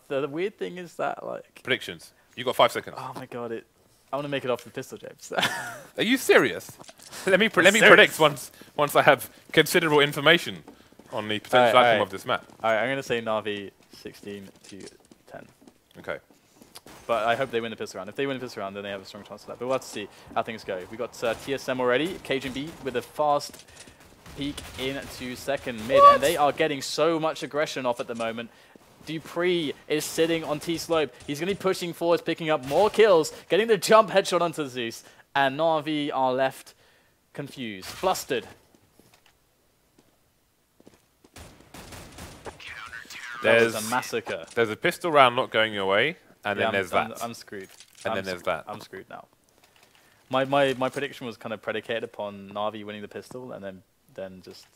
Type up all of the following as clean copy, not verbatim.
the weird thing is that, like... Predictions. You got 5 seconds. Oh my god, I want to make it off the pistol, James. Are you serious? Let me predict once I have considerable information on the potential outcome of this map. Alright, I'm going to say NaVi 16 to 10. Okay. But I hope they win the pistol round. If they win the pistol round, then they have a strong chance of that. But we'll have to see how things go. We got TSM already, KGB with a fast peek into second mid. And they are getting so much aggression off at the moment. Dupree is sitting on T-slope. He's going to be pushing forwards, picking up more kills, getting the jump headshot onto Zeus. And NaVi are left confused, flustered. There's a massacre. There's a pistol round not going your way, and then there's that. I'm screwed. And then there's that. I'm screwed now. My prediction was kind of predicated upon NaVi winning the pistol, and then just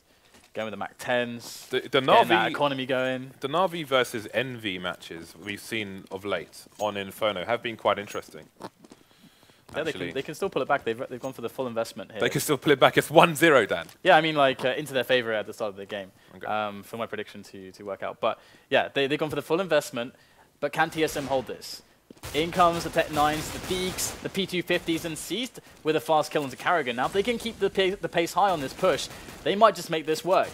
going with the Mac 10s, the getting NaVi that economy going. The NaVi versus NV matches we've seen of late on Inferno have been quite interesting. Yeah, they can still pull it back. They've gone for the full investment here. They can still pull it back. It's 1-0, Dan. Yeah, I mean, like, into their favor at the start of the game, okay. For my prediction to work out. But, yeah, they've gone for the full investment. But can TSM hold this? In comes the Tech 9s, the Deeks, the P250s, and seized with a fast kill into Carrigan. Now, if they can keep the pace high on this push, they might just make this work.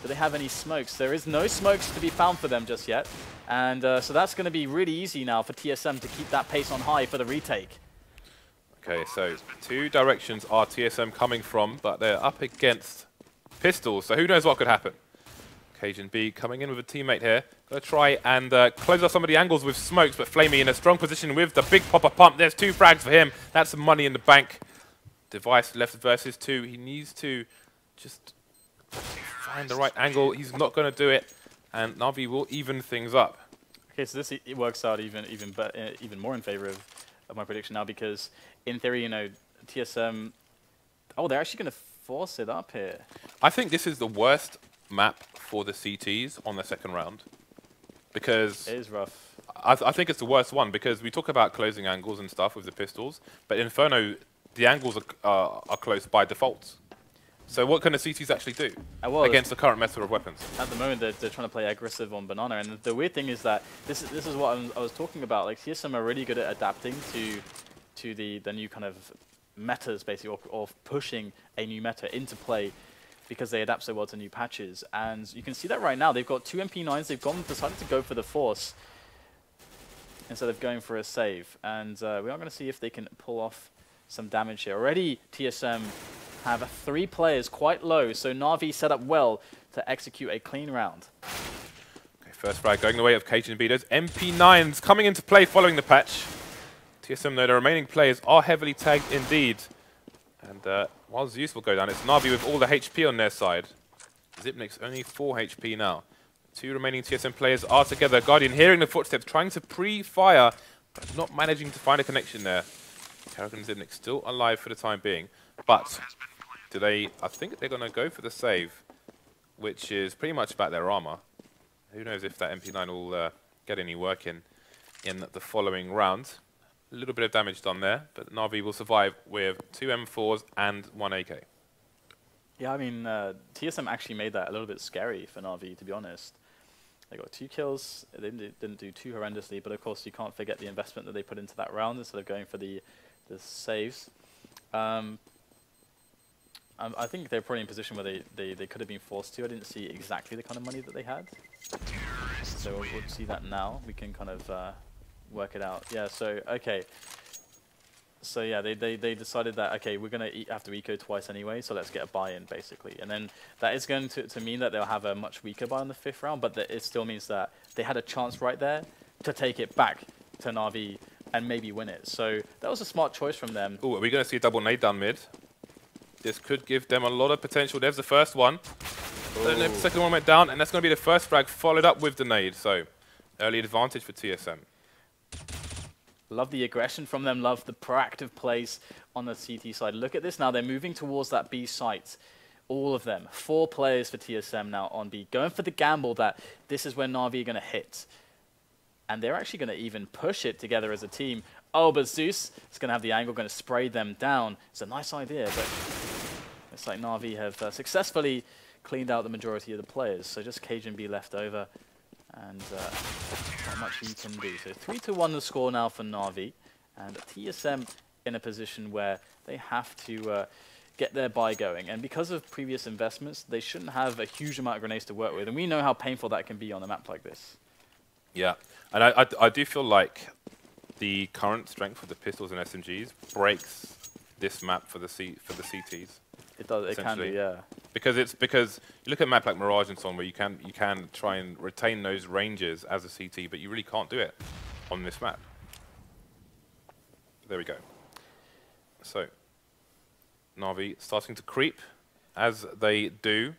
Do they have any smokes? There is no smokes to be found for them just yet. And so that's going to be really easy now for TSM to keep that pace on high for the retake. Okay, so 2 directions are TSM coming from, but they're up against pistols, so who knows what could happen. Cajun B coming in with a teammate here. Gonna try and close off some of the angles with smokes, but Flamey in a strong position with the big popper pump. There's 2 frags for him. That's some money in the bank. Device left versus 2. He needs to just find the right angle. He's not going to do it, and NaVi will even things up. Okay, so this it works out even more in favor of my prediction now, because in theory, you know, TSM, oh, they're actually going to force it up here. I think this is the worst map for the CTs on the second round, because it is rough. I think it's the worst one, because we talk about closing angles and stuff with the pistols, but Inferno, the angles are closed by default. So what can the CTs actually do against the current method of weapons? At the moment, they're trying to play aggressive on Banana, and the weird thing is that this is what I was talking about. Like, TSM are really good at adapting to the new kind of metas, basically, or pushing a new meta into play, because they adapt so well to new patches. And you can see that right now. They've got 2 MP9s. They've decided to go for the Force instead of going for a save. And we are going to see if they can pull off some damage here. Already, TSM have 3 players quite low, so NaVi set up well to execute a clean round. Okay, first frag going the way of Cajun B. Those MP9s coming into play following the patch. TSM, though, the remaining players are heavily tagged indeed. And while Zeus will go down, it's NaVi with all the HP on their side. Zipnik's only 4 HP now. 2 remaining TSM players are together. Guardian hearing the footsteps, trying to pre-fire, but not managing to find a connection there. Carrigan and Zipnik still alive for the time being. But I think they're going to go for the save, which is pretty much about their armor. Who knows if that MP9 will get any work in the following round. A little bit of damage done there, but NaVi will survive with 2 M4s and 1 AK. Yeah, I mean, TSM actually made that a little bit scary for NaVi, to be honest. They got 2 kills. They didn't do too horrendously, but of course you can't forget the investment that they put into that round instead of going for the saves. I think they're probably in a position where they could have been forced to. I didn't see exactly the kind of money that they had. So we'll see that now. We can kind of work it out. Yeah, so, okay. So yeah, they decided that, okay, we're going to have to eco twice anyway, so let's get a buy-in, basically. And then that is going to mean that they'll have a much weaker buy in the 5th round, but it still means that they had a chance right there to take it back to NaVi and maybe win it. So that was a smart choice from them. Oh, are we going to see a double nade down mid? This could give them a lot of potential. There's the first one. Then the second one went down, and that's going to be the first frag followed up with the nade. So early advantage for TSM. Love the aggression from them, love the proactive plays on the CT side. Look at this now, they're moving towards that B site. All of them, 4 players for TSM now on B, going for the gamble that this is where NaVi are going to hit. And they're actually going to even push it together as a team. Oh, but Zeus is going to have the angle, going to spray them down. It's a nice idea, but it's like NaVi have successfully cleaned out the majority of the players. So just Cajun B left over. and not much he can do. So 3-1 the score now for NaVi, and TSM in a position where they have to get their buy going. And because of previous investments, they shouldn't have a huge amount of grenades to work with, and we know how painful that can be on a map like this. Yeah, and I do feel like the current strength of the pistols and SMGs breaks this map for the CTs. It does. It can do, yeah. Because you look at a map like Mirage and so on, where you can try and retain those ranges as a CT, but you really can't do it on this map. There we go. So NaVi starting to creep as they do.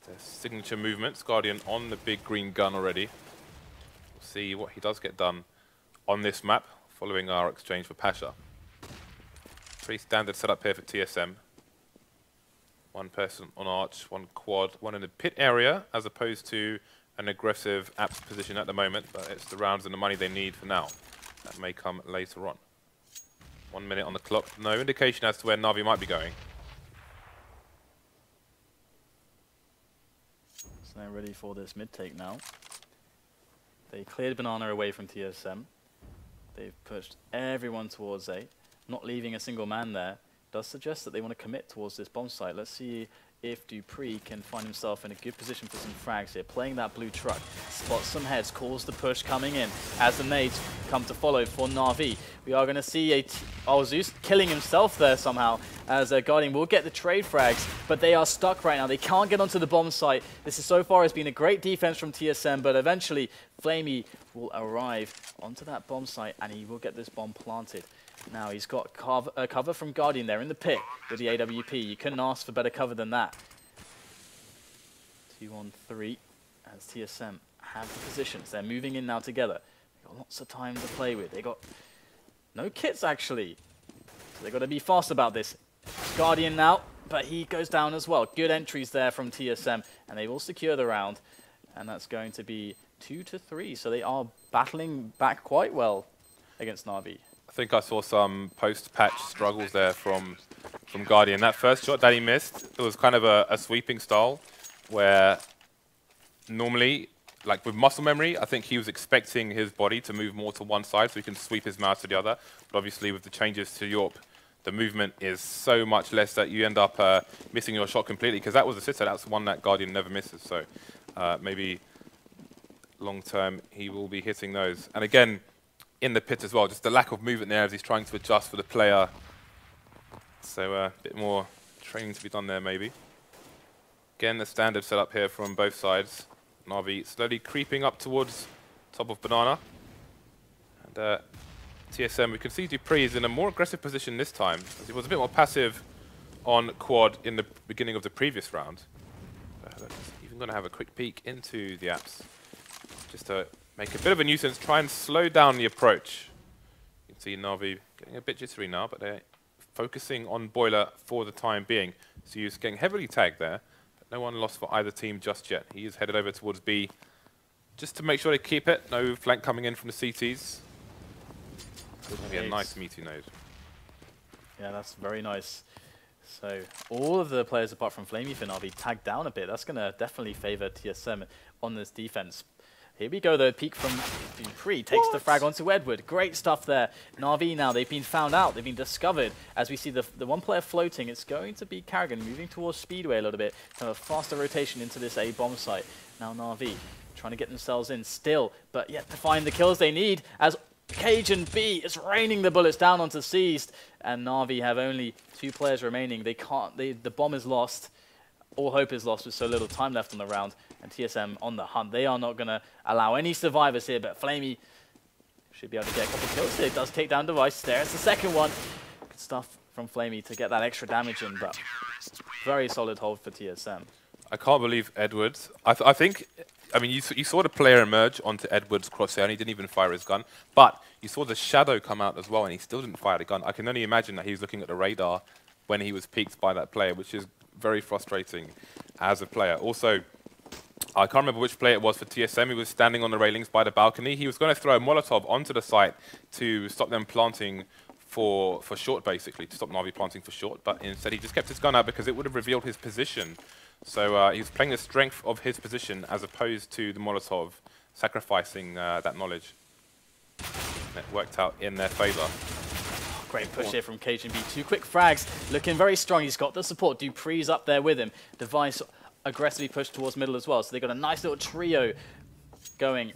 Their signature movements. Guardian on the big green gun already. We'll see what he does get done on this map following our exchange for Pasha. Pretty standard setup here for TSM. One person on arch, one quad, one in the pit area, as opposed to an aggressive apps position at the moment, but it's the rounds and the money they need for now. That may come later on. 1 minute on the clock. No indication as to where NaVi might be going. So they're ready for this mid take now. They cleared Banana away from TSM. They've pushed everyone towards A, not leaving a single man there. Does suggest that they want to commit towards this bomb site. Let's see if Dupree can find himself in a good position for some frags here. Playing that blue truck, spots some heads, calls the push coming in as the nades come to follow for NaVi. We are going to see Zeus killing himself there somehow, as Guardian will get the trade frags, but they are stuck right now. They can't get onto the bomb site. This is so far has been a great defense from TSM, but eventually Flamey will arrive onto that bomb site and he will get this bomb planted. Now he's got cover from Guardian there in the pit with the AWP. You couldn't ask for better cover than that. 2-on-3 as TSM have the positions. They're moving in now together. They've got lots of time to play with. They got no kits actually. So they've got to be fast about this. Guardian now, but he goes down as well. Good entries there from TSM and they will secure the round. And that's going to be 2-3. So they are battling back quite well against NaVi. I think I saw some post-patch struggles there from Guardian. That first shot that he missed, it was kind of a sweeping style, where normally, like with muscle memory, I think he was expecting his body to move more to one side so he can sweep his mouse to the other. But obviously with the changes to Yorp, the movement is so much less that you end up missing your shot completely, because that was a sitter. That's the one that Guardian never misses. So maybe long term he will be hitting those. And again, in the pit as well, just the lack of movement there as he's trying to adjust for the player. So a bit more training to be done there maybe. Again, the standard setup here from both sides. NaVi slowly creeping up towards top of Banana. And TSM, we can see Dupree is in a more aggressive position this time, as he was a bit more passive on quad in the beginning of the previous round. Even going to have a quick peek into the apps, just to make a bit of a nuisance, try and slow down the approach. You can see NaVi getting a bit jittery now, but they're focusing on Boiler for the time being. So he's getting heavily tagged there, but no one lost for either team just yet. He is headed over towards B, just to make sure they keep it. No flank coming in from the CTs. It's going to be a nice meaty node. Yeah, that's very nice. So all of the players apart from Flamey for NaVi tagged down a bit. That's going to definitely favor TSM on this defense. Here we go, the peek from Dupree takes the frag onto Edward. Great stuff there. NaVi now, they've been found out, they've been discovered. As we see the one player floating, it's going to be Carrigan moving towards Speedway a little bit to have a faster rotation into this A bomb site. Now NaVi trying to get themselves in still, but yet to find the kills they need as Cage and B is raining the bullets down onto Seized, and NaVi have only 2 players remaining. They can't, the bomb is lost. All hope is lost with so little time left on the round, and TSM on the hunt. They are not going to allow any survivors here, but Flamey should be able to get a couple of kills here. It does take down Device. There's the second one. Good stuff from Flamey to get that extra damage in, but very solid hold for TSM. I can't believe Edwards. I think, I mean, you saw the player emerge onto Edwards' crosshair and he didn't even fire his gun, but you saw the shadow come out as well and he still didn't fire the gun. I can only imagine that he was looking at the radar when he was peeked by that player, which is very frustrating as a player. Also, I can't remember which player it was for TSM. He was standing on the railings by the balcony. He was going to throw a Molotov onto the site to stop them planting for short, basically, to stop NaVi planting for short, but instead he just kept his gun out because it would have revealed his position. So he was playing the strength of his position as opposed to the Molotov sacrificing that knowledge. And it worked out in their favor. Great push here from KGB. 2 quick frags, looking very strong. He's got the support. Dupree's up there with him. Device aggressively pushed towards middle as well. So they've got a nice little trio going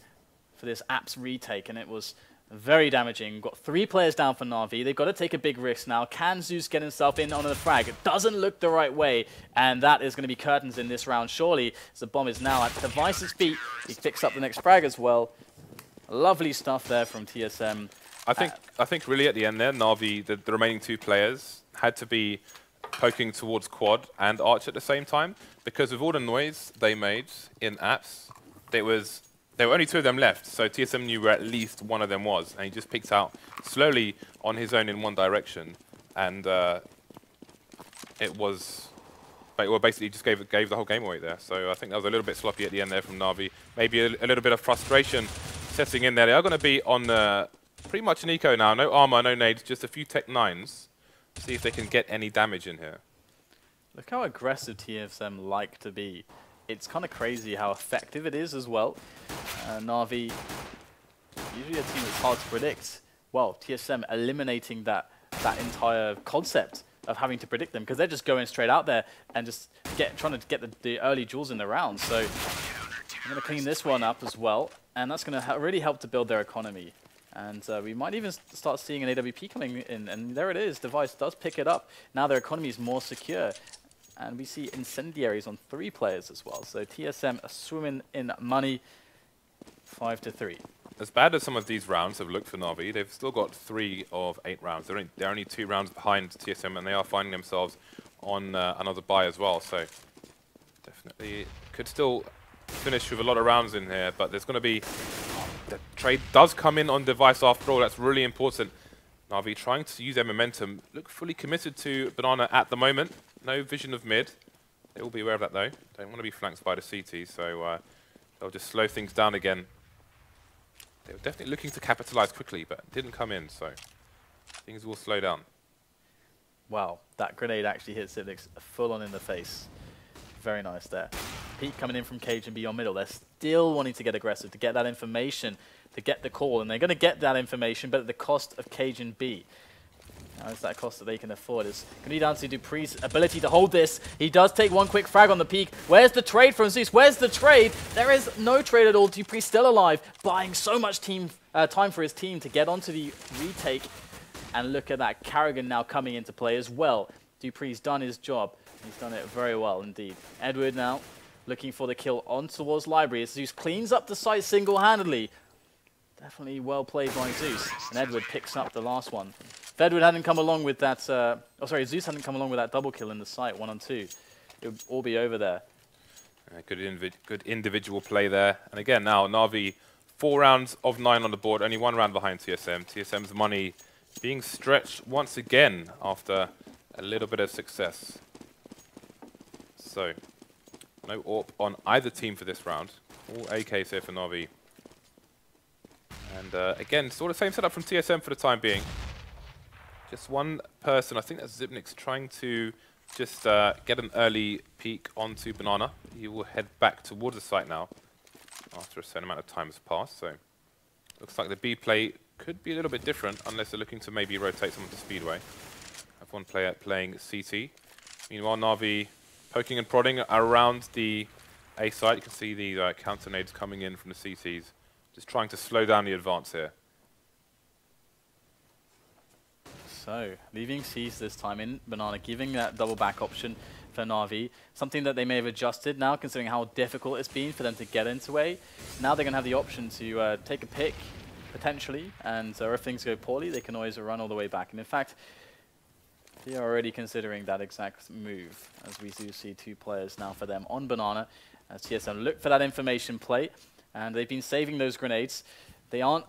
for this Apps retake, and it was very damaging. Got 3 players down for NaVi. They've got to take a big risk now. Can Zeus get himself in on the frag? It doesn't look the right way, and that is going to be curtains in this round, surely. As the bomb is now at Device's feet. He picks up the next frag as well. Lovely stuff there from TSM. I think really at the end there, NaVi, the remaining 2 players, had to be poking towards Quad and Arch at the same time, because with all the noise they made in Apps, there were only 2 of them left, so TSM knew where at least one of them was, and he just picked out slowly on his own in one direction, and it basically just gave the whole game away there. So I think that was a little bit sloppy at the end there from NaVi. Maybe a little bit of frustration setting in there. They are going to be on pretty much an eco now. No armor, no nades, just a few Tech 9s. See if they can get any damage in here. Look how aggressive TSM like to be. It's kind of crazy how effective it is as well. NaVi, usually a team that's hard to predict. Well, TSM eliminating that entire concept of having to predict them, because they're just going straight out there and just trying to get the early jewels in the round. So I'm going to clean this one up as well, and that's going to really help to build their economy. And we might even start seeing an AWP coming in, and there it is. Device does pick it up. Now their economy is more secure. And we see incendiaries on 3 players as well. So TSM are swimming in money, 5-3. As bad as some of these rounds have looked for NaVi, they've still got 3 of 8 rounds. They're only 2 rounds behind TSM, and they are finding themselves on another bye as well. So definitely could still finish with a lot of rounds in here, but there's going to be... The trade does come in on Device after all. That's really important. NaVi trying to use their momentum. Look fully committed to Banana at the moment. No vision of mid. They will be aware of that though. Don't want to be flanked by the CT, so they'll just slow things down again. They were definitely looking to capitalize quickly, but didn't come in, so things will slow down. Wow, that grenade actually hit Civics full on in the face. Very nice there. Peak coming in from Cage and Beyond middle. They're still wanting to get aggressive, to get that information, to get the call. And they're going to get that information, but at the cost of Cage and B. Now, it's that cost that they can afford. It's going to be down to Dupree's ability to hold this. He does take 1 quick frag on the peak. Where's the trade from Zeus? Where's the trade? There is no trade at all. Dupree's still alive, buying so much time for his team to get onto the retake. And look at that. Carrigan now coming into play as well. Dupree's done his job. He's done it very well indeed. Edward now looking for the kill on towards Library as Zeus cleans up the site single-handedly. Definitely well played by Zeus. And Edward picks up the last one. If Edward hadn't come along with that, Zeus hadn't come along with that double kill in the site, 1-on-2, it would all be over there. Good individual play there. And again now, NaVi, 4 rounds of 9 on the board, only 1 round behind TSM. TSM's money being stretched once again after a little bit of success. So, no AWP on either team for this round. All AKs here for NaVi. And again, sort of same setup from TSM for the time being. Just one person, I think that's Zipnik's, trying to just get an early peek onto Banana. He will head back towards the site now after a certain amount of time has passed. So, looks like the B play could be a little bit different unless they're looking to maybe rotate someone to Speedway. Have one player playing CT. Meanwhile, NaVi poking and prodding around the A site. You can see the counter nades coming in from the CTs. Just trying to slow down the advance here. So, leaving C's this time in Banana, giving that double back option for NaVi. Something that they may have adjusted now, considering how difficult it's been for them to get into A. Now they're going to have the option to take a pick, potentially, and if things go poorly, they can always run all the way back. And in fact, they are already considering that exact move, as we do see 2 players now for them on Banana. As TSM look for that information play, and they've been saving those grenades. They aren't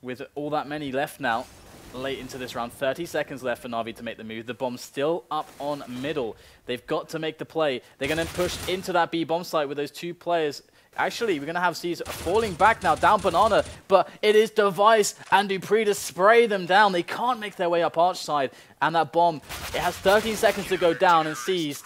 with all that many left now, late into this round. 30 seconds left for NaVi to make the move. The bomb's still up on middle. They've got to make the play. They're going to push into that B bomb site with those 2 players. Actually, we're going to have C's falling back now, down Banana, but it is Device and Dupree to spray them down. They can't make their way up Arch side, and that bomb, it has 13 seconds to go down, and C's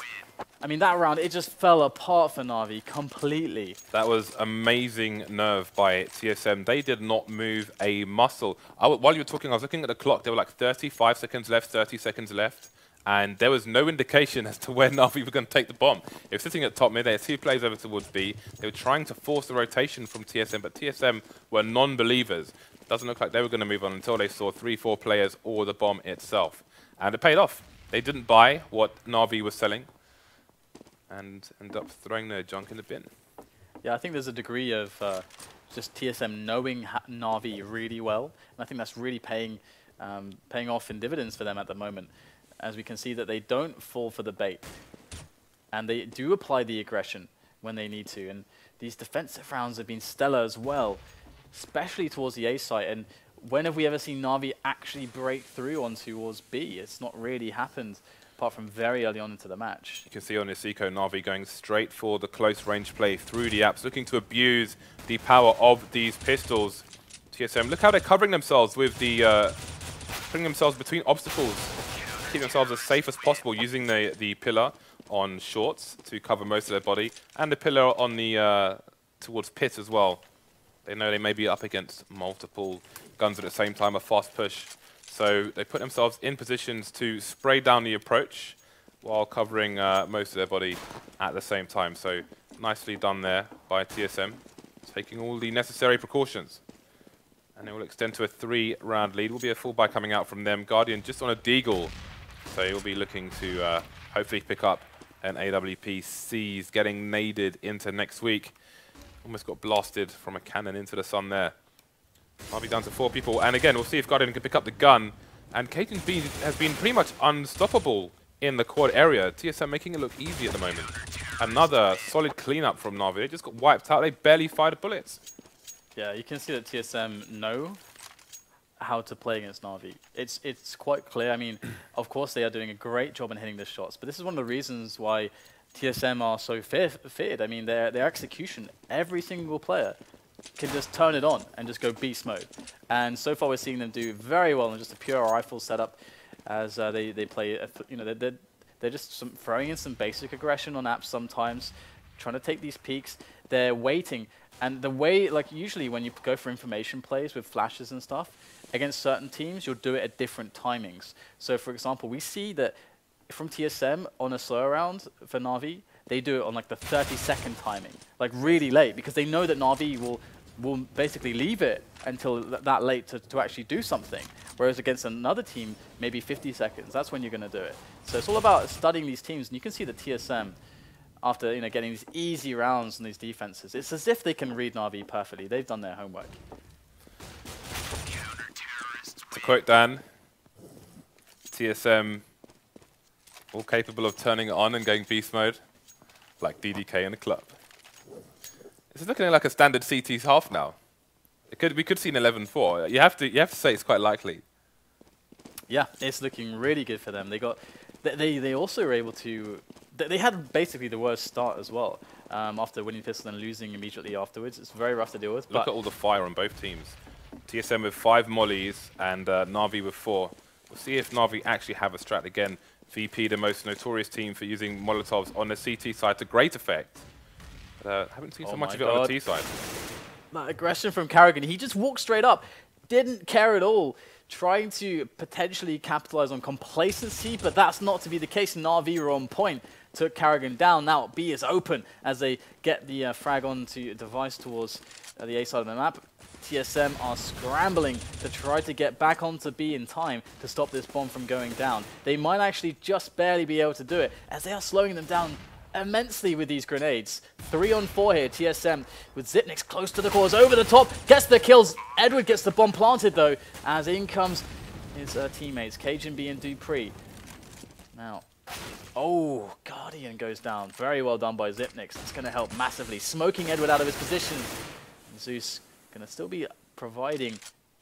I mean, that round, it just fell apart for NaVi completely. That was amazing nerve by TSM. They did not move a muscle. While you were talking, I was looking at the clock. There were like 35 seconds left, 30 seconds left. And there was no indication as to where NaVi were going to take the bomb. They were sitting at top mid. They had 2 players over towards B. They were trying to force the rotation from TSM, but TSM were non-believers. Doesn't look like they were going to move on until they saw 3-4 players or the bomb itself. And it paid off. They didn't buy what NaVi was selling and ended up throwing their junk in the bin. Yeah, I think there's a degree of just TSM knowing NaVi really well. And I think that's really paying off in dividends for them at the moment. As we can see that they don't fall for the bait. And they do apply the aggression when they need to. And these defensive rounds have been stellar as well, especially towards the A site. And when have we ever seen NaVi actually break through on towards B? It's not really happened, apart from very early on into the match. You can see on this eco, NaVi going straight for the close range play through the apps, looking to abuse the power of these pistols. TSM, look how they're covering themselves with the, putting themselves between obstacles, keep themselves as safe as possible, using the pillar on shorts to cover most of their body, and the pillar on the towards pit as well. They know they may be up against multiple guns at the same time, a fast push. So they put themselves in positions to spray down the approach while covering most of their body at the same time. So nicely done there by TSM, taking all the necessary precautions. And it will extend to a 3-round lead. Will be a full buy coming out from them. Guardian just on a deagle. So he'll be looking to hopefully pick up an AWP. C's getting naded into next week. Almost got blasted from a cannon into the sun there. Might be down to 4 people. And again, we'll see if Guardian can pick up the gun. And Cajun B has been pretty much unstoppable in the quad area. TSM making it look easy at the moment. Another solid cleanup from NaVi. They just got wiped out. They barely fired bullets. Yeah, you can see that TSM know how to play against NaVi. It's quite clear. I mean, of course they are doing a great job in hitting the shots, but this is one of the reasons why TSM are so feared. I mean, their execution, every single player can just turn it on and just go beast mode. And so far we're seeing them do very well in just a pure rifle setup as they play, you know, they're just throwing in some basic aggression on apps sometimes, trying to take these peaks. They're waiting. And the way, like usually when you go for information plays with flashes and stuff, against certain teams, you'll do it at different timings. So for example, we see that from TSM on a slow round for NaVi, they do it on like the 30-second timing, like really late, because they know that NaVi will basically leave it until that late to actually do something. Whereas against another team, maybe 50 seconds, that's when you're going to do it. So it's all about studying these teams, and you can see that TSM, after getting these easy rounds on these defenses, it's as if they can read NaVi perfectly. They've done their homework. To quote Dan, TSM all capable of turning it on and going beast mode, like DDK in the club. This is looking like a standard CT's half now. We could see an 11-4. You have to say it's quite likely. Yeah, it's looking really good for them. They also were able to. They had basically the worst start as well. After winning pistol and losing immediately afterwards, it's very rough to deal with. Look at all the fire on both teams. TSM with 5 mollies and NaVi with 4. We'll see if NaVi actually have a strat again. VP, the most notorious team for using Molotovs on the CT side to great effect. But haven't seen so much of it on the T side. That aggression from Karrigan, he just walked straight up, didn't care at all, trying to potentially capitalize on complacency, but that's not to be the case. NaVi were on point, took Karrigan down. Now B is open as they get the frag onto device towards the A side of the map. TSM are scrambling to try to get back onto B in time to stop this bomb from going down. They might actually just barely be able to do it, as they are slowing them down immensely with these grenades. 3 on 4 here, TSM with Zipnix close to the cores, over the top, gets the kills. Edward gets the bomb planted though, as in comes his teammates, Cajun B and Dupree. Now, oh, Guardian goes down. Very well done by Zipnix. That's going to help massively, smoking Edward out of his position. And Zeus going to still be providing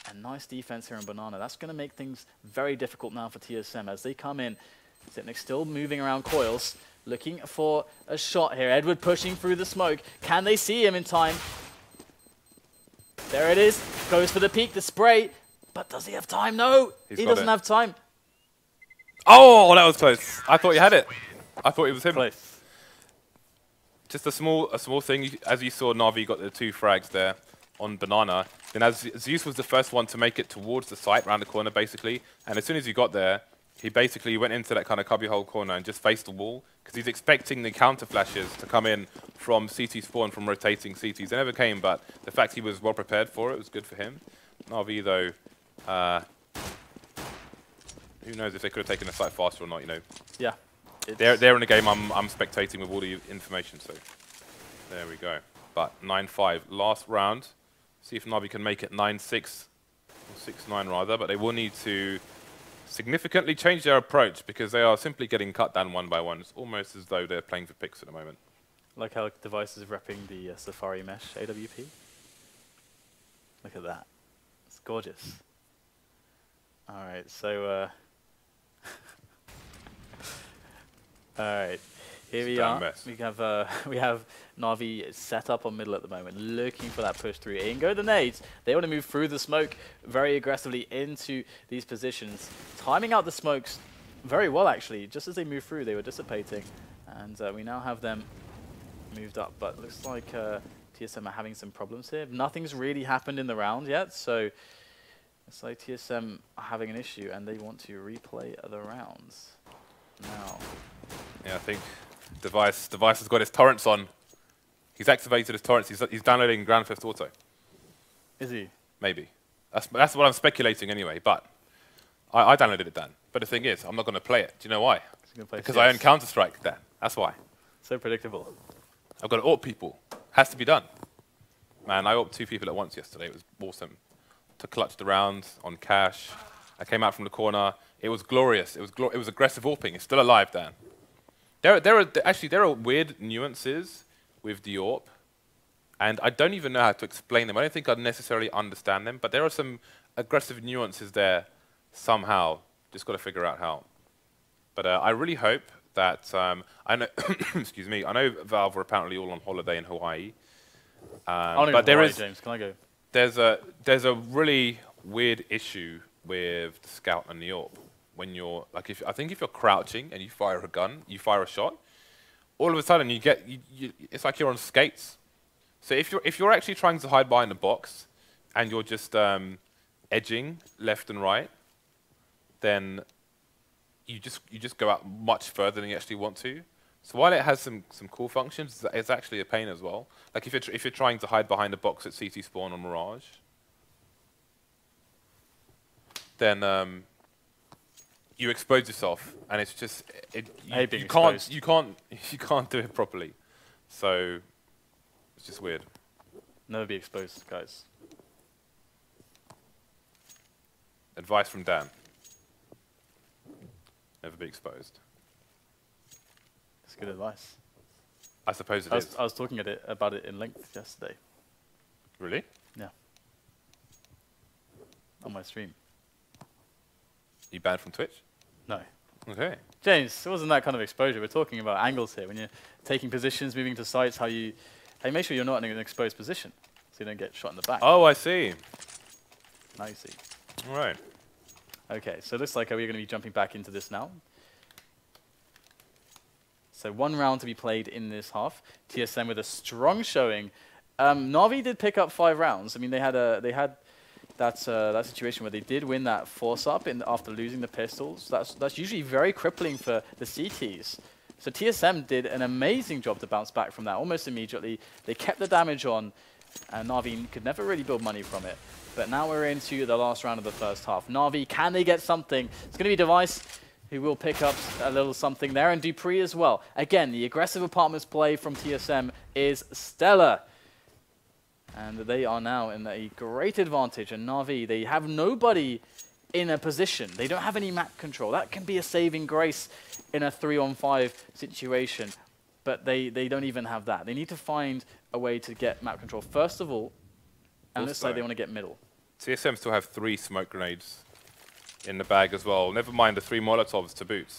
a nice defense here in Banana. That's going to make things very difficult now for TSM as they come in. Zipnix still moving around coils, looking for a shot here. Edward pushing through the smoke. Can they see him in time? There it is. Goes for the peek, the spray. But does he have time? No, he doesn't have time. Oh, that was close. I thought you had it. I thought it was him. Close. Just a small thing. As you saw, NaVi got the 2 frags there on Banana. Then as Zeus was the first one to make it towards the site, round the corner basically, and as soon as he got there, he basically went into that kind of cubbyhole corner and just faced the wall, because he's expecting the counter flashes to come in from CT spawn, from rotating CTs. They never came, but the fact he was well prepared for it was good for him. NaVi though, who knows if they could have taken the site faster or not, you know. Yeah. They're in the game, I'm spectating with all the information, so there we go. But 9-5, last round. See if NaVi can make it 9-6, or 6-9 rather, but they will need to significantly change their approach because they are simply getting cut down one by one. It's almost as though they're playing for picks at the moment. Like how Device is repping the Safari Mesh AWP. Look at that. It's gorgeous. Alright, so alright. Here we are. We have NaVi set up on middle at the moment, looking for that push through. In go the nades. They want to move through the smoke very aggressively into these positions, timing out the smokes very well actually. Just as they move through, they were dissipating, and we now have them moved up. But looks like TSM are having some problems here. Nothing's really happened in the round yet, so it's like TSM are having an issue, and they want to replay the rounds now. Yeah, I think Device has got his torrents on. He's activated his torrents. He's downloading Grand Theft Auto. Is he? Maybe. That's what I'm speculating anyway. But I downloaded it, Dan. But the thing is, I'm not going to play it. Do you know why? Because I own Counter-Strike, Dan. That's why. So predictable. I've got to AWP people. Has to be done. Man, I AWP'd 2 people at once yesterday. It was awesome. To clutch the round on cash. I came out from the corner. It was glorious. It was aggressive AWPing. It's still alive, Dan. There are weird nuances with the AWP, and I don't even know how to explain them. I don't think I necessarily understand them, but there are some aggressive nuances there somehow. Just got to figure out how. But I really hope that I know. Excuse me. I know Valve are apparently all on holiday in Hawaii. But there is, James, can I go? There's a really weird issue with the Scout and the AWP. When you're like, I think if you're crouching and you fire a gun, you fire a shot, all of a sudden you get it's like you're on skates. So if you're actually trying to hide behind a box and you're just edging left and right, then you just go out much further than you actually want to. So while it has some cool functions, it's actually a pain as well. Like if you're trying to hide behind a box at CT spawn on Mirage, then you expose yourself, and it's just you can't do it properly. So it's just weird. Never be exposed, guys. Advice from Dan. Never be exposed. That's good advice. I suppose it is. I was talking about it in length yesterday. Really? Yeah. On my stream. You banned from Twitch? No. Okay. James, it wasn't that kind of exposure. We're talking about angles here. When you're taking positions, moving to sites, how you make sure you're not in an exposed position, so you don't get shot in the back. Oh, I see. Now you see. All right. Okay, so it looks like we're going to be jumping back into this now. So 1 round to be played in this half. TSM with a strong showing. NaVi did pick up 5 rounds. I mean, they had that situation where they did win that force up after losing the pistols. That's usually very crippling for the CTs. So TSM did an amazing job to bounce back from that almost immediately. They kept the damage on, and NaVi could never really build money from it. But now we're into the last round of the first half. NaVi, can they get something? It's going to be Device who will pick up a little something there, and Dupree as well. Again, the aggressive apartments play from TSM is stellar. And they are now in a great advantage. And NaVi, they have nobody in a position. They don't have any map control. That can be a saving grace in a 3-on-5 situation. But they don't even have that. They need to find a way to get map control. First of all, and looks like they want to get middle. TSM still have 3 smoke grenades in the bag as well. Never mind the 3 Molotovs to boot.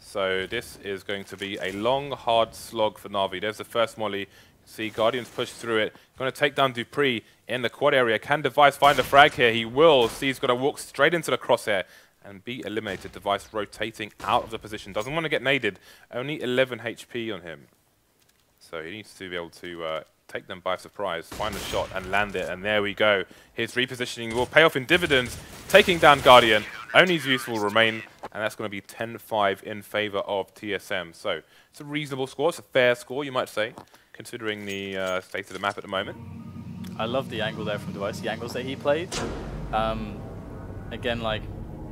So this is going to be a long, hard slog for NaVi. There's the first molly. See, Guardians push through it. Going to take down Dupree in the quad area. Can Device find a frag here? He will. See, he's going to walk straight into the crosshair and be eliminated. Device rotating out of the position. Doesn't want to get naded. Only 11 HP on him. So he needs to be able to take them by surprise, find a shot and land it, and there we go. His repositioning will pay off in dividends, taking down Guardian. Only Zeus will remain, and that's going to be 10-5 in favor of TSM. So it's a reasonable score, it's a fair score, you might say, considering the state of the map at the moment. I love the angle there from Device, the angles that he played. Again, like,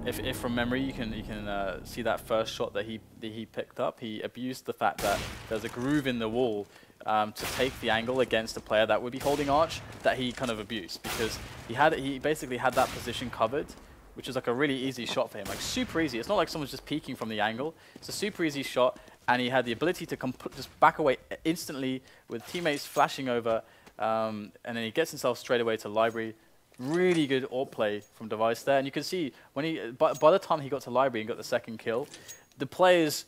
if from memory you can see that first shot that he picked up, he abused the fact that there's a groove in the wall to take the angle against a player that would be holding arch, that he kind of abused, because he basically had that position covered, which is like a really easy shot for him, like super easy. It's not like someone's just peeking from the angle. It's a super easy shot, and he had the ability to just back away instantly with teammates flashing over, and then he gets himself straight away to Library. Really good AWP play from Device there, and you can see when by the time he got to Library and got the second kill, the players,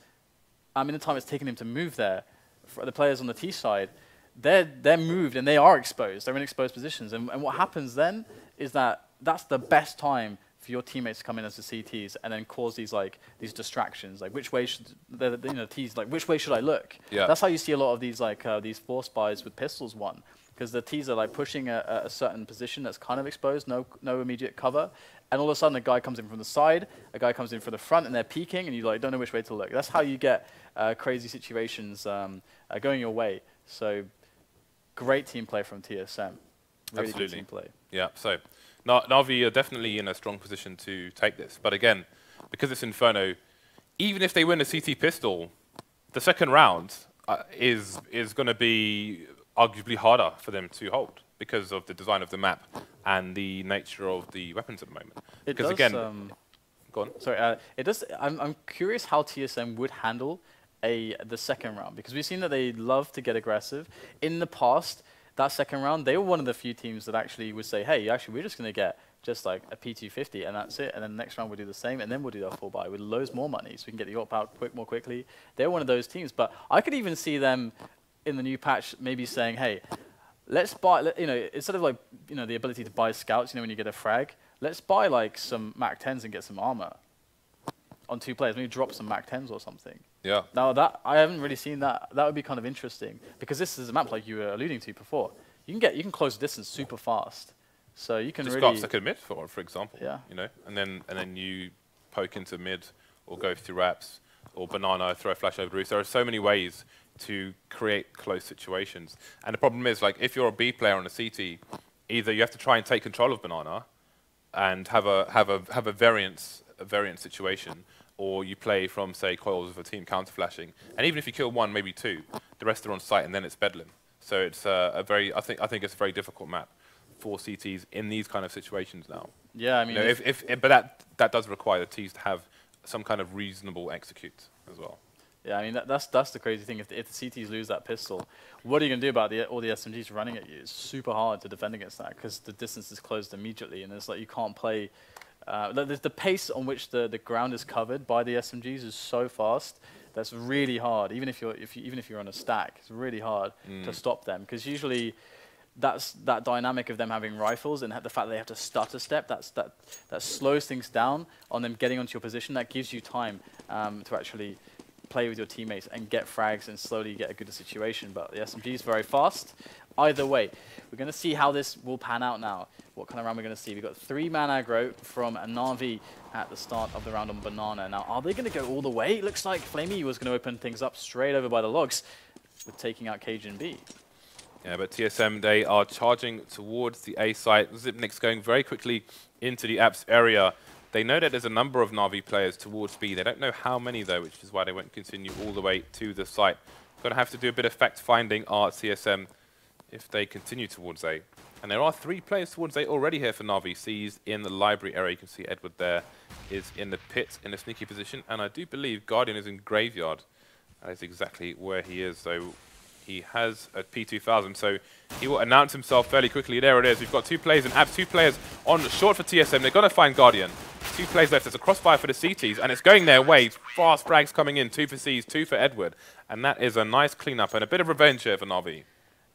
in the time it's taken him to move there, for the players on the T side, they're moved and they are exposed. They're in exposed positions, and what happens then is that's the best time for your teammates to come in as the CTs and then cause these distractions, like which way should the T's, like which way should I look? Yeah. That's how you see a lot of these these force buys with pistols won. Because the T's are like pushing a certain position that's kind of exposed, no immediate cover, and all of a sudden a guy comes in from the side, a guy comes in from the front, and they're peeking, and you don't know which way to look. That's how you get crazy situations going your way. So great team play from TSM. Really good team play. Yeah. So NaVi are definitely in a strong position to take this, but again, because it's Inferno, even if they win a CT pistol, the second round is going to be arguably harder for them to hold because of the design of the map and the nature of the weapons at the moment. Because again, go on. Sorry, it does. I'm curious how TSM would handle the second round, because we've seen that they love to get aggressive. In the past, that second round, they were one of the few teams that actually would say, "Hey, actually, we're just going to get just like a P250, and that's it. And then the next round we'll do the same, and then we'll do our full buy with loads more money, so we can get the AWP out more quickly." They're one of those teams, but I could even see them in the new patch maybe saying, hey, let's buy, instead of like, the ability to buy scouts, when you get a frag, let's buy like some Mac 10s and get some armor on 2 players. Maybe drop some Mac 10s or something. Yeah. Now that, I haven't really seen that. That would be kind of interesting, because this is a map like you were alluding to before. You can close the distance super fast. So you can just really... Just go second mid, for example. Yeah. And then you poke into mid, or go through wraps, or banana, throw a flash over roof. There are so many ways to create close situations. And the problem is, like, if you're a B player on a CT, either you have to try and take control of banana and have a variance situation, or you play from, say, coils with a team counter flashing. And even if you kill 1, maybe 2, the rest are on site, and then it's bedlam. So it's I think it's a very difficult map for CTs in these kind of situations now. Yeah, I mean, but that does require the Ts to have some kind of reasonable execute as well. Yeah, I mean, that's the crazy thing. If the CTs lose that pistol, what are you going to do about all the SMGs running at you? It's super hard to defend against that, because the distance is closed immediately, and it's like you can't play. The pace on which the ground is covered by the SMGs is so fast. That's really hard. Even if you're on a stack, it's really hard to stop them, because usually that's that dynamic of them having rifles and the fact that they have to stutter step. That slows things down on them getting onto your position. That gives you time to actually play with your teammates and get frags and slowly get a good situation. But the SMG is very fast. Either way, we're going to see how this will pan out now. What kind of round we're going to see. We've got 3-man aggro from NaVi at the start of the round on banana. Now, are they going to go all the way? It looks like Flamey was going to open things up straight over by the logs with taking out Cajun B. Yeah, but TSM, they are charging towards the A site. Zipnik's going very quickly into the apps area. They know that there's a number of NaVi players towards B. They don't know how many, though, which is why they won't continue all the way to the site. Going to have to do a bit of fact-finding at TSM if they continue towards A. And there are 3 players towards A already here for NaVi. C's in the library area. You can see Edward there is in the pit in a sneaky position. And I do believe Guardian is in Graveyard. That is exactly where he is. So he has a P2000, so he will announce himself fairly quickly. There it is. We've got 2 players in apps, 2 players on short for TSM. They're going to find Guardian. 2 players left. There's a crossfire for the CTs, and it's going their way. Fast frags coming in, 2 for C's, 2 for Edward. And that is a nice cleanup and a bit of revenge here for NaVi.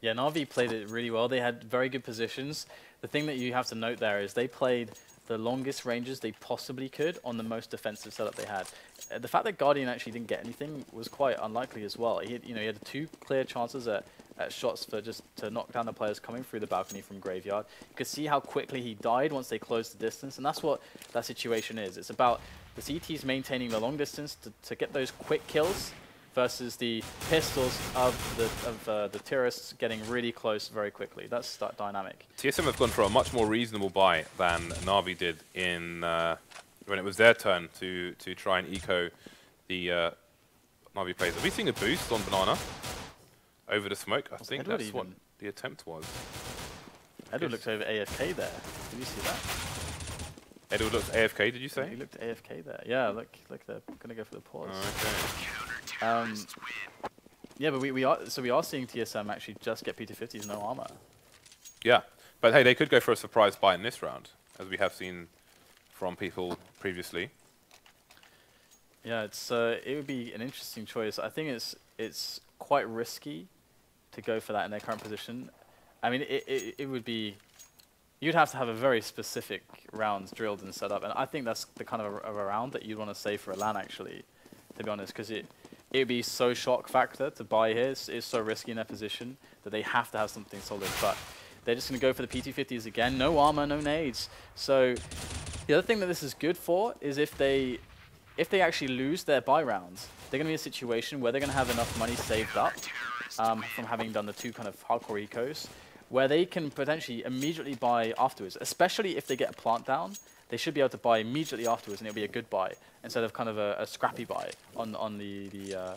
Yeah, NaVi played it really well. They had very good positions. The thing that you have to note there is they played the longest ranges they possibly could on the most defensive setup they had. The fact that Guardian actually didn't get anything was quite unlikely as well. He had 2 clear chances at shots for just to knock down the players coming through the balcony from Graveyard. You could see how quickly he died once they closed the distance, and that's what that situation is. It's about the CTs maintaining the long distance to get those quick kills versus the pistols of the terrorists getting really close very quickly. That's that dynamic. TSM have gone for a much more reasonable buy than NaVi did in when it was their turn to try and eco the NaVi players. Are we seeing a boost on Banana over the smoke? I think Edward that's even? what the attempt was. Edward looks over AFK there. Did you see that? Edward looks AFK, did you say? He looked AFK there. Yeah, look, they're gonna go for the pause. Oh, okay. Yeah, but we are seeing TSM actually just get P250s, no armor. Yeah, but hey, they could go for a surprise buy in this round, as we have seen from people previously. Yeah, it would be an interesting choice. I think it's quite risky to go for that in their current position. I mean, it would be. You'd have to have a very specific round drilled and set up, and I think that's the kind of a round that you'd want to save for a LAN, actually, to be honest, because it'd be so shock factor to buy here. It's so risky in their position that they have to have something solid, but they're just going to go for the PT50s again. No armor, no nades. So the other thing that this is good for is if they actually lose their buy rounds, they're going to be in a situation where they're going to have enough money saved up from having done the 2 kind of hardcore ecos, where they can potentially immediately buy afterwards, especially if they get a plant down. They should be able to buy immediately afterwards, and it'll be a good buy instead of kind of a scrappy buy on the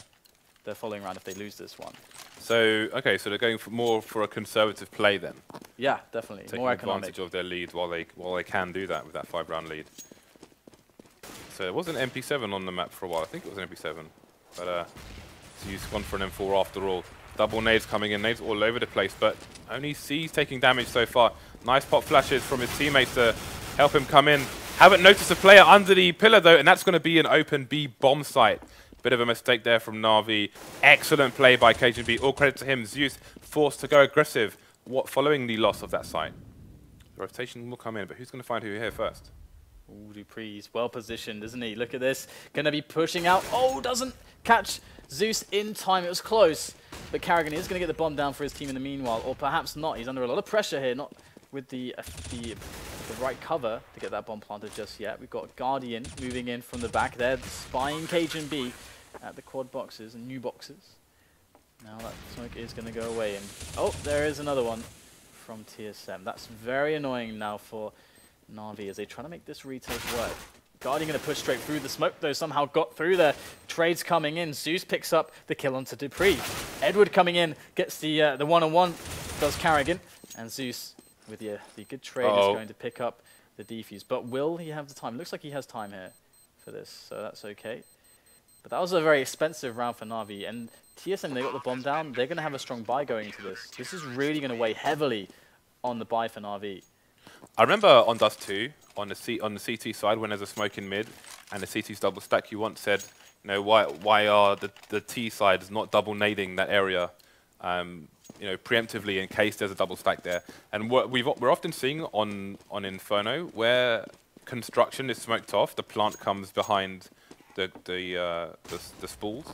following round if they lose this one. So okay, so they're going for more for a conservative play then. Yeah, definitely. Taking More economic. advantage of their lead while they can do that with that 5-round lead. So it was an MP7 on the map for a while. I think it was an MP7, but so he's gone for an M4 after all. Double nades coming in, nades all over the place, but only C's taking damage so far. Nice pop flashes from his teammates to help him come in. Haven't noticed a player under the pillar though, and that's going to be an open B bomb site. Bit of a mistake there from NaVi. Excellent play by KGB. All credit to him. Zeus forced to go aggressive following the loss of that site. The rotation will come in, but who's going to find who here first? Ooh, Dupree's well positioned, isn't he? Look at this. Gonna be pushing out. Oh, doesn't catch Zeus in time. It was close. But Carrigan is going to get the bomb down for his team in the meanwhile. Or perhaps not. He's under a lot of pressure here. Not with the right cover to get that bomb planted just yet. We've got Guardian moving in from the back there. Spying Cajun B at the quad boxes and new boxes. Now that smoke is going to go away. And oh, there is another one from TSM. That's very annoying now for NaVi as they try to make this retake work. Guardian going to push straight through the smoke, though, somehow got through there. Trades coming in. Zeus picks up the kill onto Dupree. Edward coming in, gets the one-on-one, does Carrigan. And Zeus, with the good trade, is going to pick up the defuse. But will he have the time? Looks like he has time here for this, so that's okay. But that was a very expensive round for NaVi. And TSM, they got the bomb down. They're going to have a strong buy going into this. This is really going to weigh heavily on the buy for NaVi. I remember on Dust 2, on the CT side, when there's a smoke in mid and the CT's double stack, you once said, you know, why are the T sides not double nading that area, you know, preemptively in case there's a double stack there. And what we're often seeing on Inferno, where construction is smoked off, the plant comes behind the spools.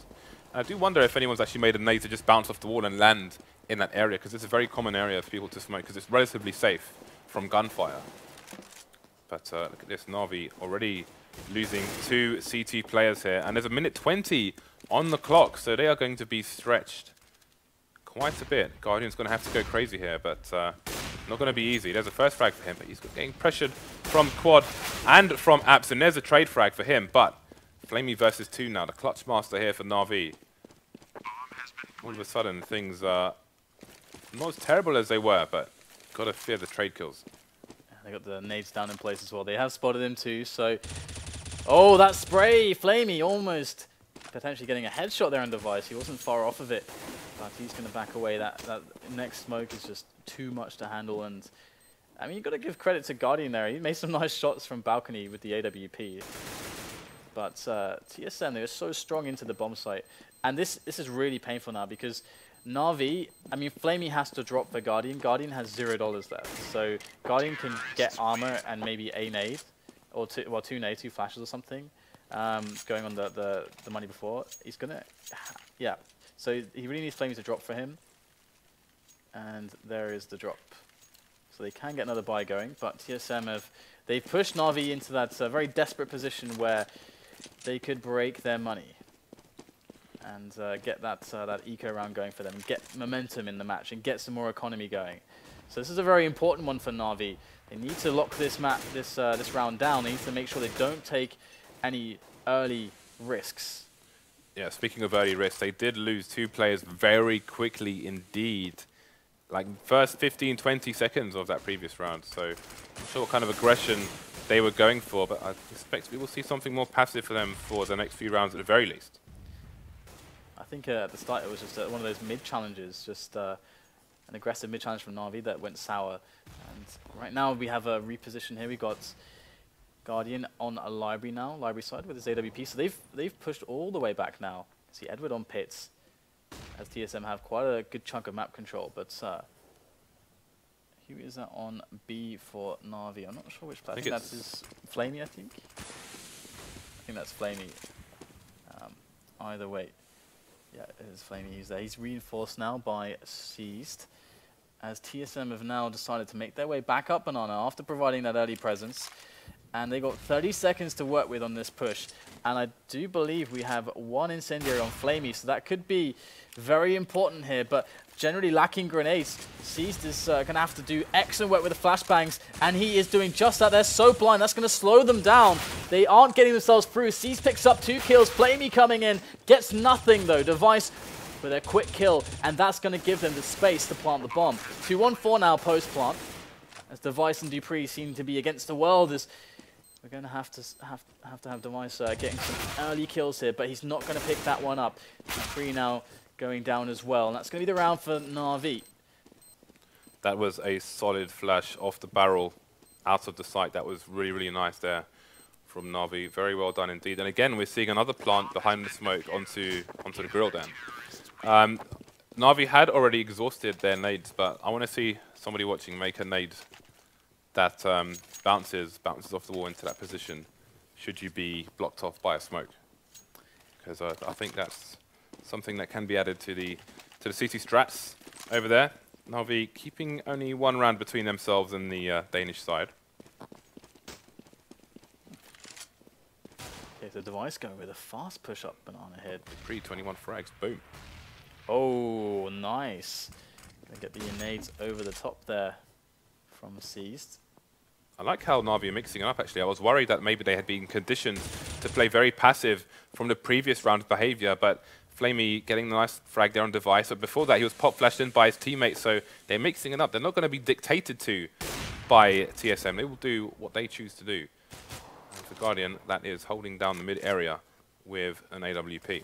And I do wonder if anyone's actually made a nade to just bounce off the wall and land in that area, because it's a very common area for people to smoke, because it's relatively safe from gunfire. But look at this, NaVi already losing 2 CT players here, and there's a minute 20 on the clock, so they are going to be stretched quite a bit. Guardian's going to have to go crazy here, but not going to be easy. There's a first frag for him, but he's getting pressured from Quad and from Apps, and there's a trade frag for him, but Flamey versus 2 now, the clutch master here for NaVi. All of a sudden, things are not as terrible as they were, but got to fear the trade kills. They got the nades down in place as well. They have spotted him too, so... Oh, that spray! Flamey almost potentially getting a headshot there on Device. He wasn't far off of it, but he's going to back away. That next smoke is just too much to handle, and... I mean, you've got to give credit to Guardian there. He made some nice shots from balcony with the AWP. But TSM, they were so strong into the bomb site. And this is really painful now, because NaVi, I mean, Flamey has to drop the Guardian. Guardian has $0 left. So Guardian can get armor and maybe a nade, or two nades, 2 flashes or something. Going on the money before. He's gonna, yeah. So he really needs Flamey to drop for him. And there is the drop. So they can get another buy going, but TSM they've pushed NaVi into that very desperate position where they could break their money. And get that eco round going for them, and get momentum in the match, and get some more economy going. So this is a very important one for NaVi. They need to lock this round down. They need to make sure they don't take any early risks. Yeah, speaking of early risks, they did lose 2 players very quickly indeed. Like first 15, 20 seconds of that previous round. So I'm not sure what kind of aggression they were going for, but I expect we will see something more passive for them for the next few rounds at the very least. I think at the start it was just one of those mid challenges, just an aggressive mid challenge from NaVi that went sour. And right now we have a reposition here. We've got Guardian on a library now, library side with his AWP. So they've pushed all the way back now. See Edward on pits, as TSM have quite a good chunk of map control. But who is that on B for NaVi? I'm not sure which player. I think that's his Flamey. I think that's Flamey. Either way. Yeah, it is Flamey. He's there. He's reinforced now by Seized, as TSM have now decided to make their way back up Banana after providing that early presence. And they got 30 seconds to work with on this push. And I do believe we have 1 incendiary on Flamey, so that could be very important here. But generally lacking grenades, Seized is going to have to do excellent work with the flashbangs, and he is doing just that. They're so blind, that's going to slow them down. They aren't getting themselves through. Seized picks up 2 kills. Flamey coming in, gets nothing though. Device with a quick kill, and that's going to give them the space to plant the bomb. 2-1-4 now post-plant, as Device and Dupree seem to be against the world. As we're going to have Device getting some early kills here, but he's not going to pick that one up. Dupree now going down as well, and that's going to be the round for NaVi. That was a solid flash off the barrel, out of the sight. That was really, really nice there from NaVi. Very well done indeed. And again, we're seeing another plant behind the smoke onto the grill then. NaVi had already exhausted their nades, but I want to see somebody watching make a nade that bounces off the wall into that position, should you be blocked off by a smoke. Because I think that's something that can be added to the CT strats over there. NaVi keeping only 1 round between themselves and the Danish side. Okay, so Device going with a fast push up Banana head. Pre-21 frags, boom. Oh, nice. Gonna get the nades over the top there from Seized. I like how NaVi are mixing it up, actually. I was worried that maybe they had been conditioned to play very passive from the previous round of behavior, but Flamey getting the nice frag there on Device. But before that, he was pop flashed in by his teammates, so they're mixing it up. They're not going to be dictated to by TSM. They will do what they choose to do. And for Guardian, that is holding down the mid area with an AWP. Will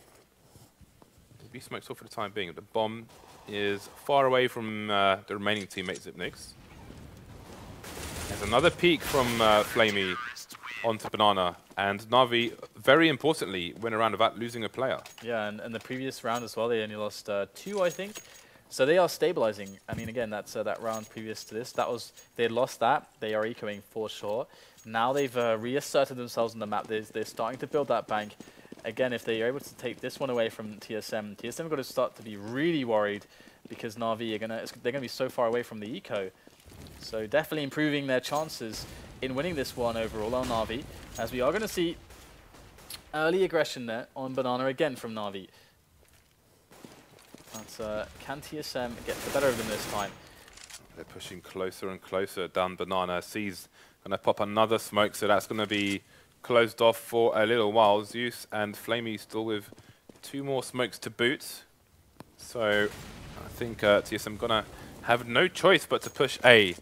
be smoked off for the time being. The bomb is far away from the remaining teammates at Nix. There's another peek from Flamey onto Banana, and NaVi, very importantly, went around without losing a player. Yeah, and the previous round as well, they only lost 2, I think. So they are stabilizing. I mean, again, that's that round previous to this. They had lost that. They are ecoing for sure. Now they've reasserted themselves on the map. They're starting to build that bank. Again, if they are able to take this one away from TSM, TSM have got to start to be really worried, because NaVi they're gonna be so far away from the eco. So definitely improving their chances in winning this one overall on NaVi, as we are going to see early aggression there on Banana again from NaVi. But can TSM get the better of them this time? They're pushing closer and closer down Banana. C's going to pop another smoke, so that's going to be closed off for a little while. Zeus and Flamey still with 2 more smokes to boot. So I think TSM going to have no choice but to push A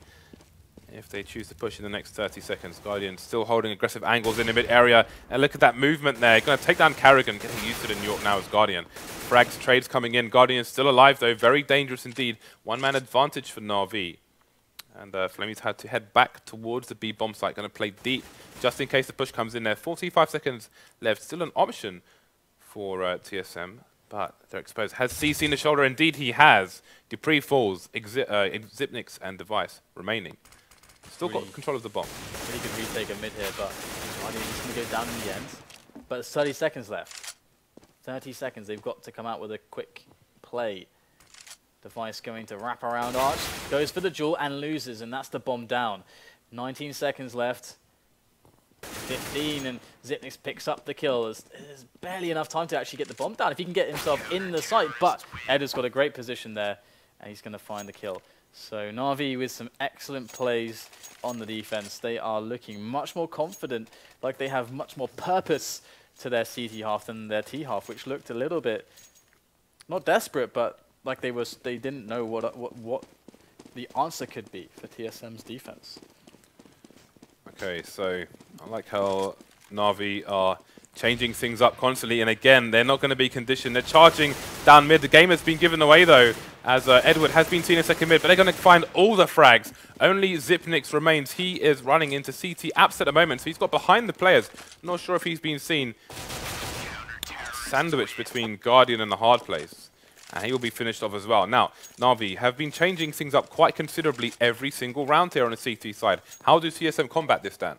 if they choose to push in the next 30 seconds. Guardian still holding aggressive angles in the mid area, and look at that movement there. Going to take down Carrigan, getting used to the New York now as Guardian. Frags trades coming in. Guardian is still alive though, very dangerous indeed. 1-man advantage for NaVi. And Flamey's had to head back towards the B bomb site, going to play deep just in case the push comes in there. 45 seconds left, still an option for TSM. But they're exposed. Has C seen the shoulder? Indeed he has. Dupree falls. Zipnix and Device remaining. Still got control of the bomb. Really good retake of mid here, but I mean, it's going to go down in the end. But there's 30 seconds left. 30 seconds. They've got to come out with a quick play. Device going to wrap around Arch. Goes for the duel and loses, and that's the bomb down. 19 seconds left. 15, and Zipnix picks up the kill. There's barely enough time to actually get the bomb down if he can get himself in the site, but Ed's got a great position there, and he's going to find the kill. So NaVi with some excellent plays on the defense. They are looking much more confident, like they have much more purpose to their CT half than their T half, which looked a little bit, not desperate, but like they didn't know what the answer could be for TSM's defense. Okay, so I like how NaVi are changing things up constantly, and again, they're not going to be conditioned. They're charging down mid. The game has been given away, though, as Edward has been seen in second mid, but they're going to find all the frags. Only Zipnix remains. He is running into CT apps at the moment, so he's got behind the players. Not sure if he's been seen. Sandwich between Guardian and the hard place. And he will be finished off as well. Now, NaVi have been changing things up quite considerably every single round here on the CT side. How do TSM combat this, Dan?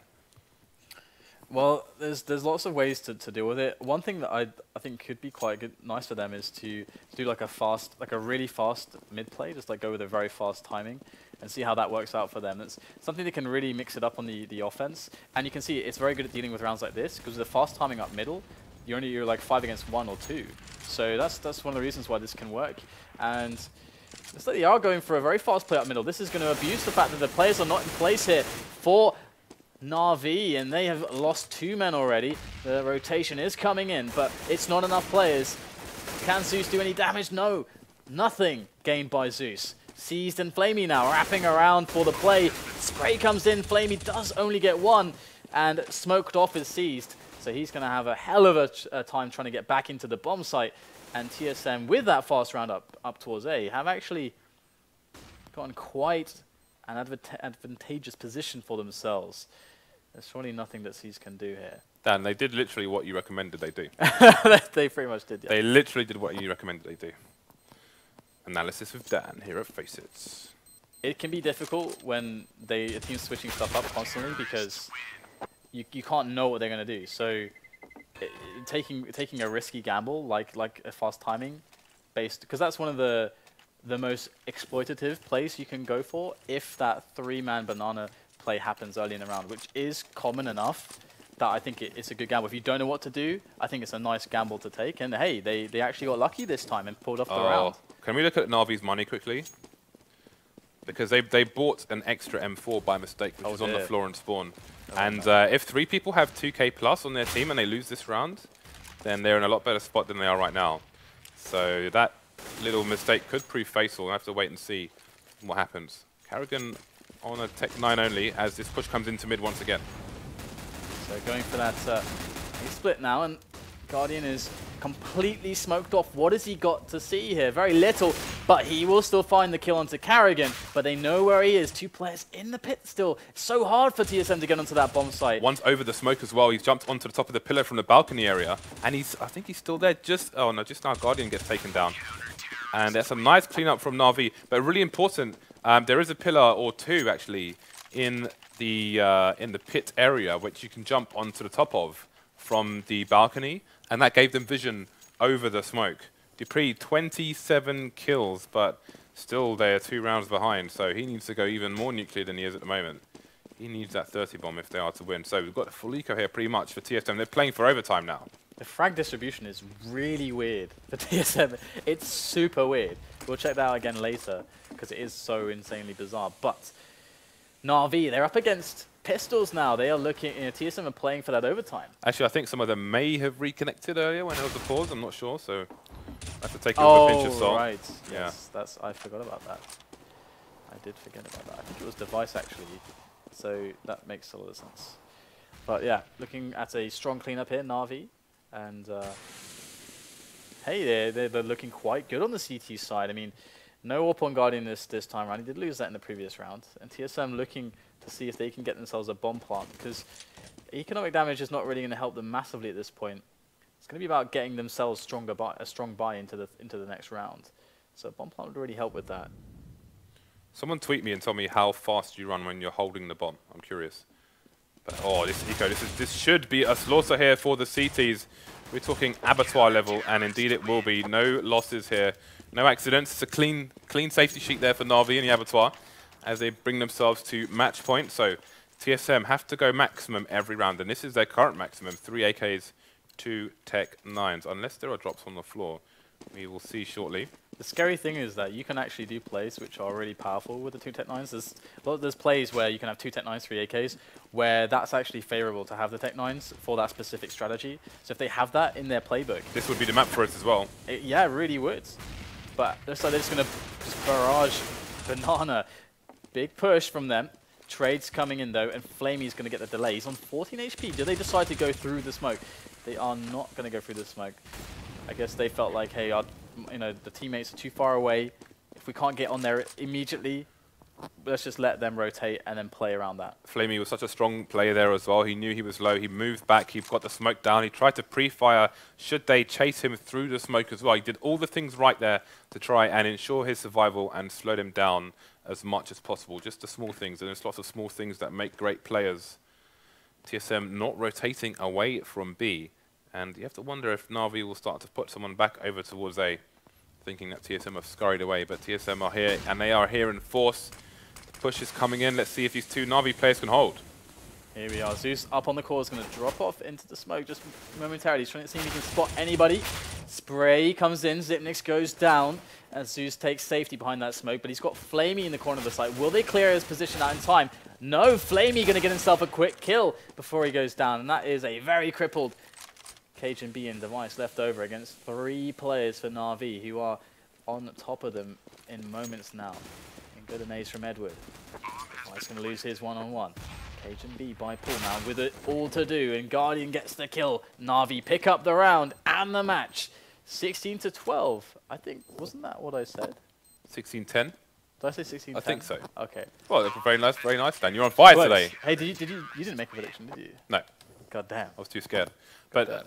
Well, there's lots of ways to deal with it. One thing that I think could be quite nice for them is to do like a really fast mid play, just like go with a very fast timing and see how that works out for them. It's something that can really mix it up on the offense. And you can see it's very good at dealing with rounds like this because the fast timing up middle, you're like 5 against 1 or 2. So that's one of the reasons why this can work. And it's like they are going for a very fast play up middle. This is going to abuse the fact that the players are not in place here for NaVi, and they have lost 2 men already. The rotation is coming in, but it's not enough players. Can Zeus do any damage? No. Nothing gained by Zeus. Seized and Flamey now, wrapping around for the play. Spray comes in. Flamey does only get 1, and Smoked Off is seized. So he's going to have a hell of a time trying to get back into the bomb site. And TSM, with that fast round up towards A, have actually gotten quite an advantageous position for themselves. There's surely nothing that C's can do here. Dan, they did literally what you recommended they do. They pretty much did, yeah. They literally did what you recommended they do. Analysis with Dan here at Faceit. It can be difficult when a team's switching stuff up constantly because you can't know what they're going to do. So taking a risky gamble like a fast timing based, because that's one of the most exploitative plays you can go for if that 3-man banana play happens early in the round, which is common enough that I think it's a good gamble. If you don't know what to do, I think it's a nice gamble to take. And hey, they actually got lucky this time and pulled off the round. Can we look at NaVi's money quickly? Because they bought an extra M4 by mistake, which was on the floor and spawn. And if 3 people have 2k plus on their team and they lose this round, then they're in a lot better spot than they are right now. So that little mistake could prove fatal. We'll have to wait and see what happens. Karrigan on a Tech 9 only as this push comes into mid once again. So going for that split now, and Guardian is completely smoked off. What has he got to see here? Very little, but he will still find the kill onto Karrigan, but they know where he is. 2 players in the pit still. It's so hard for TSM to get onto that bomb site. One's over the smoke as well. He's jumped onto the top of the pillar from the balcony area, and I think he's still there. Just now Guardian gets taken down. And that's a nice cleanup from NaVi, but really important. There is a pillar or 2 actually in the pit area which you can jump onto the top of from the balcony, and that gave them vision over the smoke. Dupree 27 kills, but still they are 2 rounds behind, so he needs to go even more nuclear than he is at the moment. He needs that 30 bomb if they are to win. So we've got a full eco here pretty much for TSM. They're playing for overtime now. The frag distribution is really weird for TSM. It's super weird. We'll check that out again later because it is so insanely bizarre. But NaVi, they're up against Pistols now. They are looking, TSM are playing for that overtime. Actually, I think some of them may have reconnected earlier when there was a pause. I'm not sure, so I have to take it with a pinch of salt. Right. Yeah. Yes, I forgot about that. I did forget about that. I think it was Device actually. So that makes a lot of sense. But yeah, looking at a strong cleanup here, NaVi. And hey, they're looking quite good on the CT side. I mean, no AWP on Guardian this time around. He did lose that in the previous round. And TSM looking to see if they can get themselves a bomb plant, because economic damage is not really going to help them massively at this point. It's going to be about getting themselves a strong buy into the next round. So bomb plant would really help with that. Someone tweet me and tell me how fast you run when you're holding the bomb. I'm curious. But oh, this eco, this should be a slaughter here for the CTs. We're talking abattoir level, and indeed it will be. No losses here, no accidents. It's a clean safety sheet there for NaVi and the abattoir as they bring themselves to match point. So TSM have to go maximum every round, and this is their current maximum: 3 AKs, 2 Tech 9s. Unless there are drops on the floor, we will see shortly. The scary thing is that you can actually do plays which are really powerful with the 2 Tech 9s. There's plays where you can have 2 Tech 9s, 3 AKs, where that's actually favorable to have the Tech 9s for that specific strategy. So if they have that in their playbook... This would be the map for it as well. Yeah, it really would. But looks like they're just going to barrage Banana. Big push from them. Trades coming in though, and Flamey's going to get the delay. He's on 14 HP. Do they decide to go through the smoke? They are not going to go through the smoke. I guess they felt like, hey, the teammates are too far away. If we can't get on there immediately, let's just let them rotate and then play around that. Flamey was such a strong player there as well. He knew he was low. He moved back. He got the smoke down. He tried to pre-fire. Should they chase him through the smoke as well? He did all the things right there to try and ensure his survival and slow him down as much as possible. Just the small things. And there's lots of small things that make great players. TSM not rotating away from B. And you have to wonder if NaVi will start to put someone back over towards A, thinking that TSM have scurried away. But TSM are here, and they are here in force. The push is coming in. Let's see if these two NaVi players can hold. Here we are. Zeus up on the core is going to drop off into the smoke just momentarily. He's trying to see if he can spot anybody. Spray comes in. Zipnix goes down as Zeus takes safety behind that smoke. But he's got Flamey in the corner of the site. Will they clear his position out in time? No. Flamey going to get himself a quick kill before he goes down. And that is a very crippled Cajun B and Device left over against 3 players for NaVi who are on top of them in moments now. And good amaze from Edward. Device going to lose his one-on-one. Cajun B by Paul now with it all to do, and Guardian gets the kill. NaVi pick up the round and the match. 16-12. I think, wasn't that what I said? 16-10? Did I say 16-10? I think so. Okay. Well, very nice, Dan. You're on fire today. Hey, you didn't make a prediction, did you? No. God damn. I was too scared. But